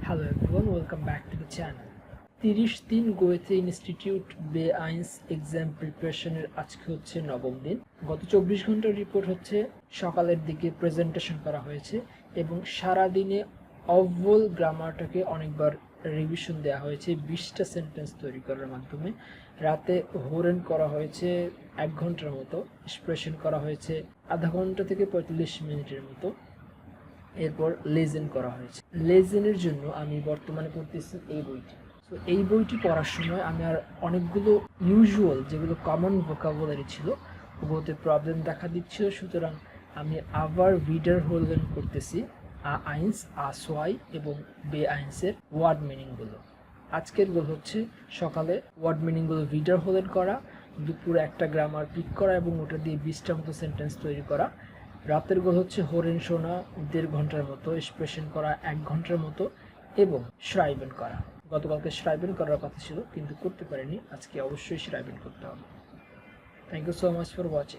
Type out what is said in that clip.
Hello everyone, welcome back to the channel. 30 দিন গোয়েতে institute বে-আইন্স exam প্রিপারেশনের আজকে হচ্ছে নবম দিন। গত 24 ঘন্টার রিপোর্ট হচ্ছে সকালের দিকে প্রেজেন্টেশন করা হয়েছে এবং সারা দিনে অভ্বল গ্রামারটাকে অনেকবার রিভিশন দেওয়া হয়েছে 20টা সেন্টেন্স তৈরি করার মাধ্যমে। রাতে হোরেন করা হয়েছে 1 ঘন্টার মতো, এক্সপ্রেশন করা হয়েছে আধা ঘন্টা থেকে 45 মিনিটের মতো। এরপর লেজেন করা হয়েছে। লেজেনের জন্য আমি বর্তমানে পড়তেছি এই বইটি। তো এই বইটি পড়ার সময় আমি আর অনেকগুলো ইউজুয়াল যেগুলো কমন ভোকাবুলারি ছিল ওগুলোতে প্রবলেম দেখা দিচ্ছিল, সুতরাং আমি আবার ভিডার হোলেন করতেছি আইন্স, আসোয়াই এবং বে আইন্সের ওয়ার্ড মিনিংগুলো। আজকের গোল হচ্ছে সকালে ওয়ার্ড মিনিংগুলো ভিডার হোলেন করা, দুপুরে একটা গ্রামার পিক করা এবং ওটা দিয়ে 20টা মতো সেন্টেন্স তৈরি করা। রাতের গোল হচ্ছে হোরেন শোনা 1.5 ঘন্টার মতো, এক্সপ্রেশন করা 1 ঘন্টার মতো এবং শ্রাইবেন করা। গতকালকে শ্রাইবেন করার কথা ছিল কিন্তু করতে পারিনি, আজকে অবশ্যই শ্রাইবেন করতে হবে। Thank you so much for watching.